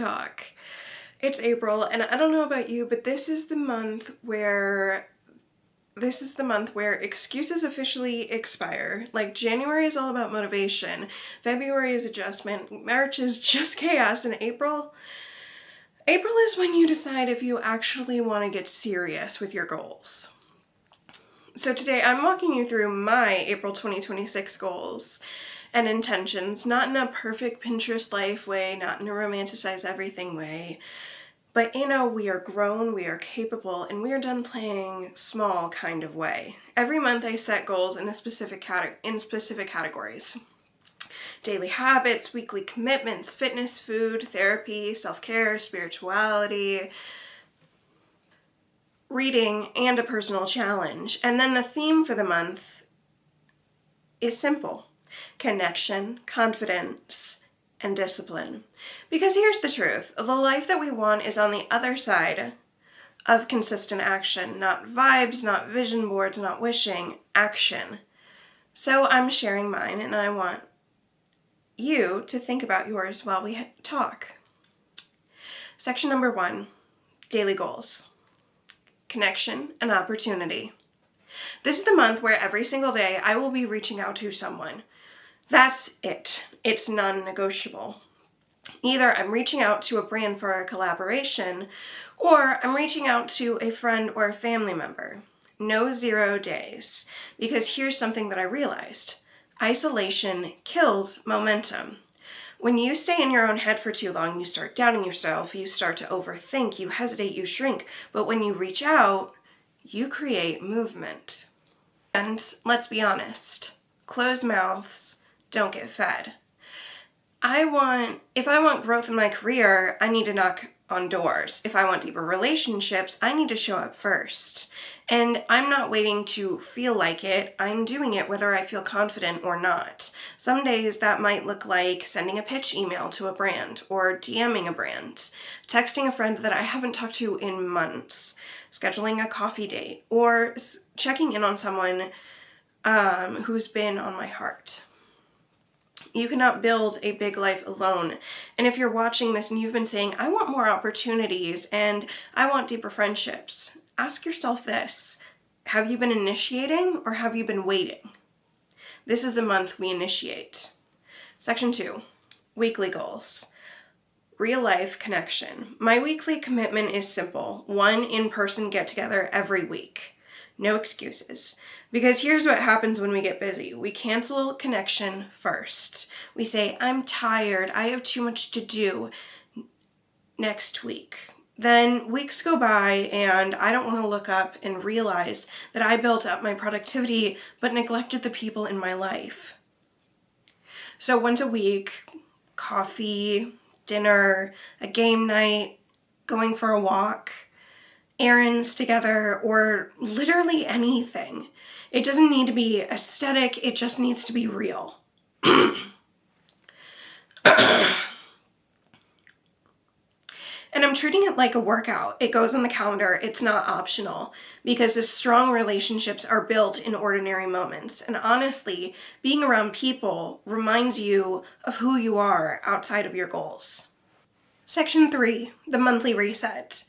talk. It's April, and I don't know about you, but this is the month where excuses officially expire. Like, January is all about motivation, February is adjustment, March is just chaos, and April is when you decide if you actually want to get serious with your goals. So today I'm walking you through my April 2026 goals and intentions, not in a perfect Pinterest life way, not in a romanticize everything way, but in a we are grown, we are capable, and we are done playing small kind of way. Every month I set goals in specific categories. Daily habits, weekly commitments, fitness, food, therapy, self-care, spirituality, reading, and a personal challenge. And then the theme for the month is simple: connection, confidence, and discipline. Because here's the truth, the life that we want is on the other side of consistent action, not vibes, not vision boards, not wishing, action. So I'm sharing mine, and I want you to think about yours while we talk. Section number 1, daily goals. Connection and opportunity. This is the month where every single day I will be reaching out to someone. That's it. It's non-negotiable. Either I'm reaching out to a brand for a collaboration, or I'm reaching out to a friend or a family member. No 0 days. Because here's something that I realized. Isolation kills momentum. When you stay in your own head for too long, you start doubting yourself, you start to overthink, you hesitate, you shrink. But when you reach out, you create movement. And let's be honest, closed mouths don't get fed. If I want growth in my career, I need to knock on doors. If I want deeper relationships, I need to show up first. And I'm not waiting to feel like it. I'm doing it whether I feel confident or not. Some days that might look like sending a pitch email to a brand, or DMing a brand, texting a friend that I haven't talked to in months, scheduling a coffee date, or checking in on someone who's been on my heart. You cannot build a big life alone. And if you're watching this and you've been saying, I want more opportunities and I want deeper friendships, ask yourself this: have you been initiating or have you been waiting? This is the month we initiate. Section 2, weekly goals. Real life connection. My weekly commitment is simple: 1 in-person get-together every week. No excuses. Because here's what happens when we get busy. We cancel connection first. We say, I'm tired, I have too much to do next week. Then weeks go by and I don't want to look up and realize that I built up my productivity but neglected the people in my life. So once a week, coffee, dinner, a game night, going for a walk, errands together, or literally anything. It doesn't need to be aesthetic, it just needs to be real. And I'm treating it like a workout. It goes on the calendar, it's not optional, because the strong relationships are built in ordinary moments. And honestly, being around people reminds you of who you are outside of your goals. Section 3, the monthly reset.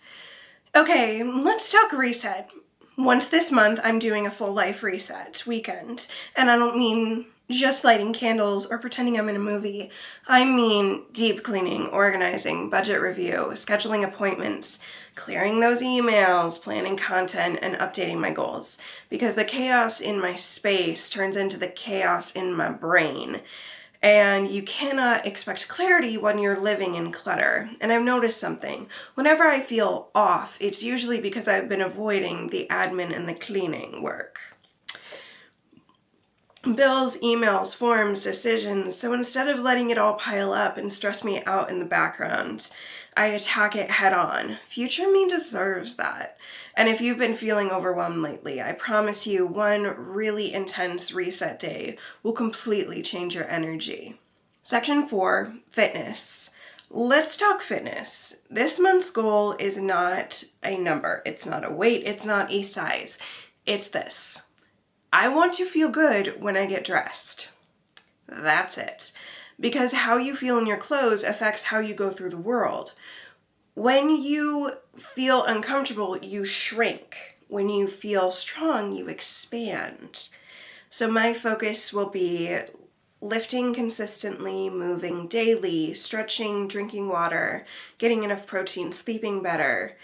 Okay, let's talk reset. Once this month, I'm doing a full life reset weekend. And I don't mean just lighting candles or pretending I'm in a movie. I mean deep cleaning, organizing, budget review, scheduling appointments, clearing those emails, planning content, and updating my goals. Because the chaos in my space turns into the chaos in my brain. And you cannot expect clarity when you're living in clutter. And I've noticed something. Whenever I feel off, it's usually because I've been avoiding the admin and the cleaning work. Bills, emails, forms, decisions. So instead of letting it all pile up and stress me out in the background, I attack it head on. Future me deserves that. And if you've been feeling overwhelmed lately, I promise you 1 really intense reset day will completely change your energy. Section 4, fitness. Let's talk fitness. This month's goal is not a number. It's not a weight. It's not a size. It's this: I want to feel good when I get dressed. That's it. because how you feel in your clothes affects how you go through the world. When you feel uncomfortable, you shrink. When you feel strong, you expand. So my focus will be lifting consistently, moving daily, stretching, drinking water, getting enough protein, sleeping better.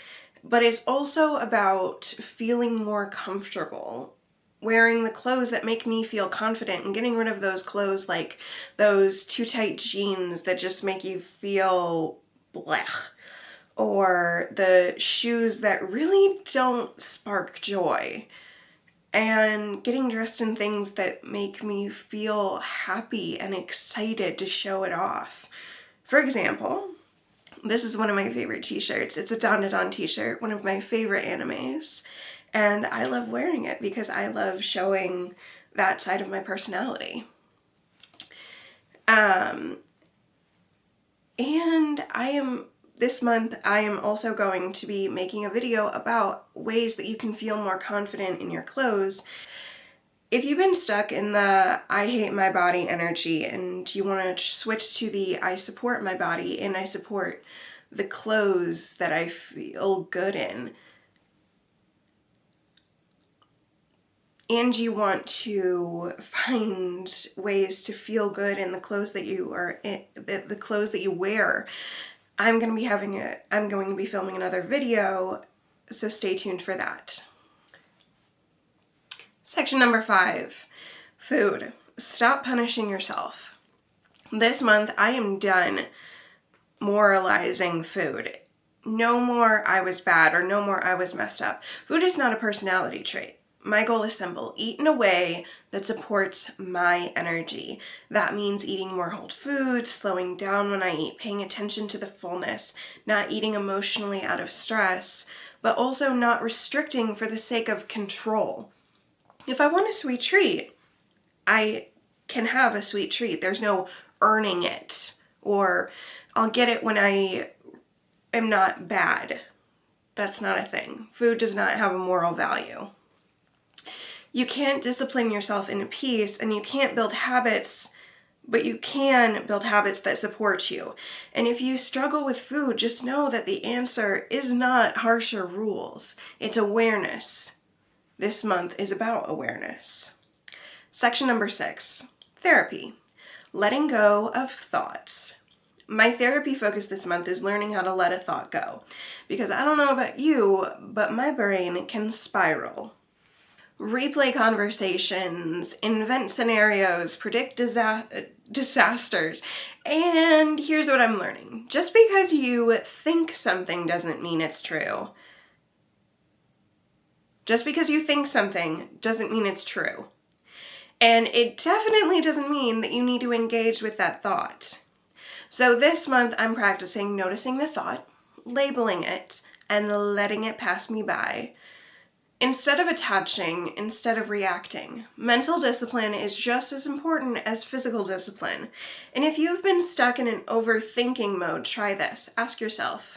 But it's also about feeling more comfortable, wearing the clothes that make me feel confident and getting rid of those clothes like those too tight jeans that just make you feel blech, or the shoes that really don't spark joy, and getting dressed in things that make me feel happy and excited to show it off. For example, this is one of my favorite t-shirts. It's a Don t-shirt, one of my favorite animes, and I love wearing it because I love showing that side of my personality. And this month I am also going to be making a video about ways that you can feel more confident in your clothes. If you've been stuck in the I hate my body energy and you want to switch to the I support my body and I support the clothes that I feel good in, and you want to find ways to feel good in the clothes that you are in, the clothes that you wear, I'm going to be filming another video, so stay tuned for that. Section number 5, food. Stop punishing yourself. This month I am done moralizing food. No more I was bad or no more I was messed up. Food is not a personality trait. My goal is simple: eat in a way that supports my energy. That means eating more whole food, slowing down when I eat, paying attention to the fullness, not eating emotionally out of stress, but also not restricting for the sake of control. If I want a sweet treat, I can have a sweet treat. There's no earning it, or I'll get it when I am not bad. That's not a thing. Food does not have a moral value. You can't discipline yourself into peace, and you can't build habits, but you can build habits that support you. And if you struggle with food, just know that the answer is not harsher rules. It's awareness. This month is about awareness. Section number 6, therapy. Letting go of thoughts. My therapy focus this month is learning how to let a thought go. Because I don't know about you, but my brain can spiral. Replay conversations, invent scenarios, predict disasters. And here's what I'm learning. Just because you think something doesn't mean it's true. Just because you think something doesn't mean it's true. And it definitely doesn't mean that you need to engage with that thought. So this month I'm practicing noticing the thought, labeling it, and letting it pass me by. Instead of attaching, instead of reacting. Mental discipline is just as important as physical discipline. And if you've been stuck in an overthinking mode, try this. Ask yourself,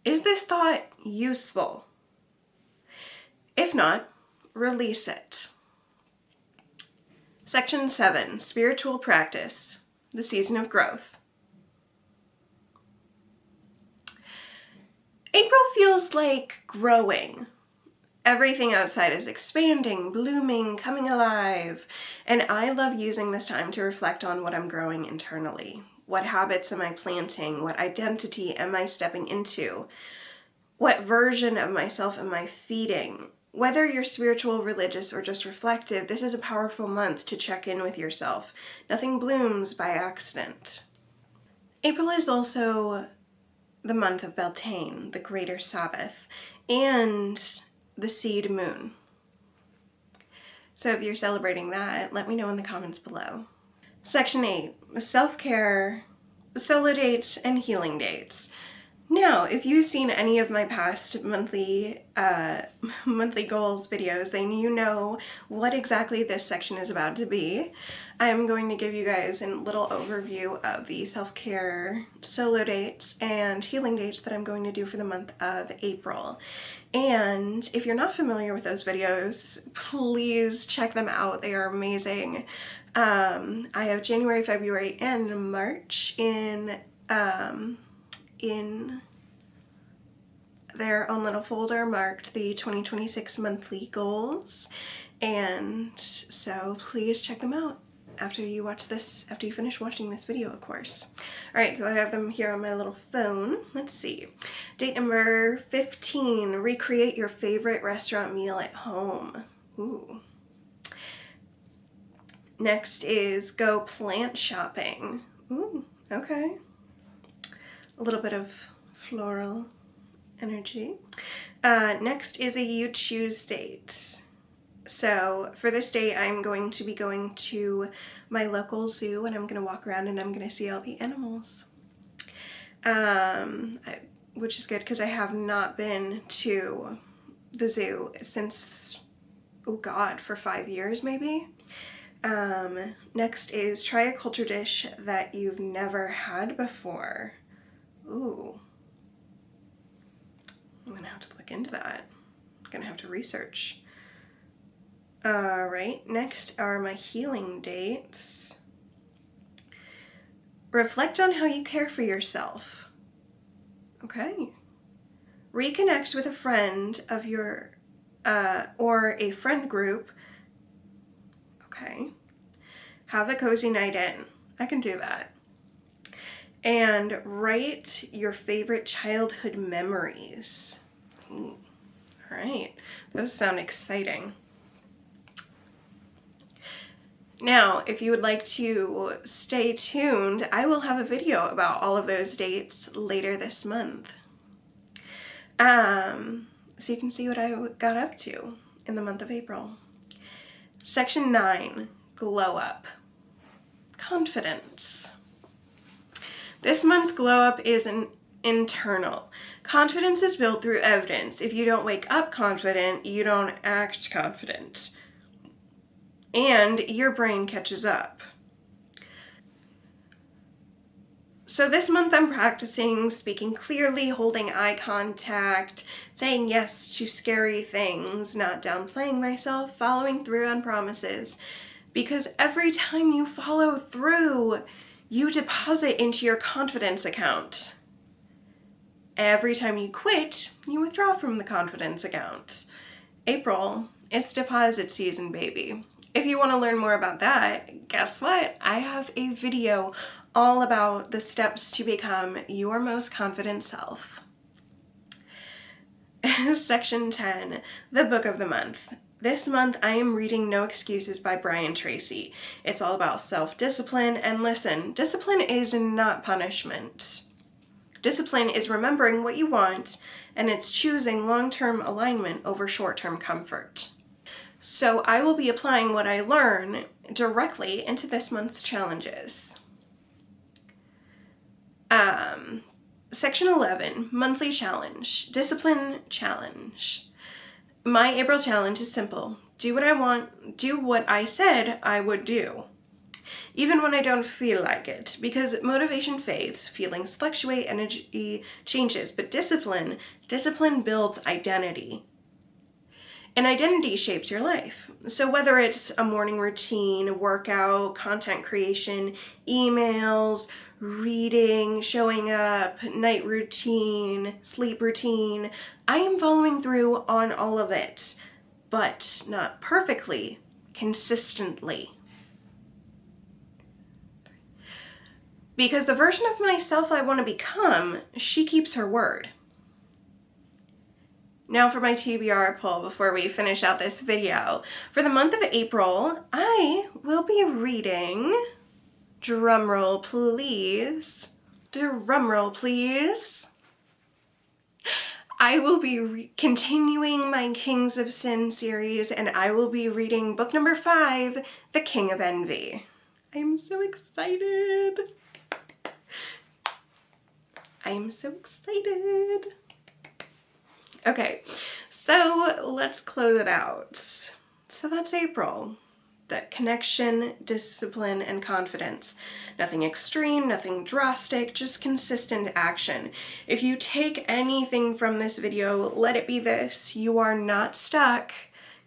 is this thought useful? If not, release it. Section 7, spiritual practice, the season of growth. April feels like growing. Everything outside is expanding, blooming, coming alive, and I love using this time to reflect on what I'm growing internally. What habits am I planting? What identity am I stepping into? What version of myself am I feeding? Whether you're spiritual, religious, or just reflective, this is a powerful month to check in with yourself. Nothing blooms by accident. April is also the month of Beltane, the Greater Sabbath, and the seed moon. So if you're celebrating that, let me know in the comments below. Section 8, self-care, solo dates, and healing dates. Now, Now, if you've seen any of my past monthly goals videos, then you know what exactly this section is about to be. I'm going to give you guys a little overview of the self-care solo dates and healing dates that I'm going to do for the month of April. And if you're not familiar with those videos, please check them out. They are amazing. I have January, February, and March in their own little folder marked the 2026 monthly goals, and so please check them out after you finish watching this video, of course. All right, so I have them here on my little phone. Let's see. Date number 15, recreate your favorite restaurant meal at home. Ooh. Next is go plant shopping. Ooh, okay. A little bit of floral energy. Next is a you choose date. So for this date, I'm going to be going to my local zoo, and I'm going to walk around and I'm going to see all the animals. Which is good because I have not been to the zoo since, oh God, for 5 years maybe. Next is try a culture dish that you've never had before. Ooh. I'm gonna have to look into that. I'm gonna have to research. Alright, next are my healing dates. Reflect on how you care for yourself. Okay. Reconnect with a friend of your, or a friend group. Okay. Have a cozy night in. I can do that. And write your favorite childhood memories. Ooh. All right, those sound exciting. Now, if you would like to stay tuned, I will have a video about all of those dates later this month. So you can see what I got up to in the month of April. Section 9, glow up. Confidence. This month's glow up is an internal. Confidence is built through evidence. If you don't wake up confident, you don't act confident. And your brain catches up. So this month I'm practicing speaking clearly, holding eye contact, saying yes to scary things, not downplaying myself, following through on promises. Because every time you follow through, you deposit into your confidence account. Every time you quit, you withdraw from the confidence account. April, it's deposit season, baby. If you want to learn more about that, guess what? I have a video all about the steps to become your most confident self. Section 10, the book of the month. This month, I am reading No Excuses by Brian Tracy. It's all about self-discipline, and listen, discipline is not punishment. Discipline is remembering what you want, and it's choosing long-term alignment over short-term comfort. So I will be applying what I learn directly into this month's challenges. Section 11, monthly challenge, discipline challenge. My April challenge is simple. Do what I want, do what I said I would do. Even when I don't feel like it, because motivation fades, feelings fluctuate, energy changes, but discipline builds identity. And identity shapes your life. So whether it's a morning routine, workout, content creation, emails, reading, showing up, night routine, sleep routine, I am following through on all of it, but not perfectly, consistently. Because the version of myself I want to become, she keeps her word. Now for my TBR poll before we finish out this video. For the month of April, I will be reading, drumroll please, I will be continuing my Kings of Sin series, and I will be reading book number 5, The King of Envy. I'm so excited. I am so excited. Okay, so let's close it out. So that's April. That connection, discipline, and confidence. Nothing extreme, nothing drastic, just consistent action. If you take anything from this video, let it be this: you are not stuck.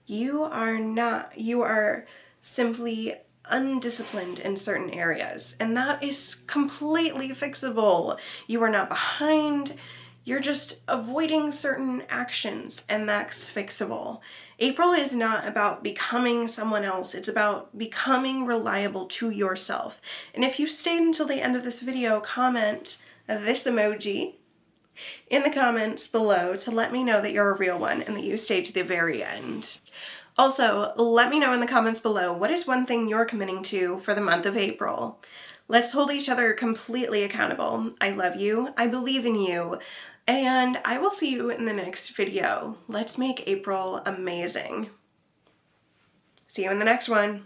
You are simply undisciplined in certain areas, and that is completely fixable. You are not behind. You're just avoiding certain actions, and that's fixable. April is not about becoming someone else. It's about becoming reliable to yourself. And if you stayed until the end of this video, comment this emoji in the comments below to let me know that you're a real one and that you stayed to the very end. Also, let me know in the comments below, what is one thing you're committing to for the month of April? Let's hold each other completely accountable. I love you, I believe in you, and I will see you in the next video. Let's make April amazing. See you in the next one.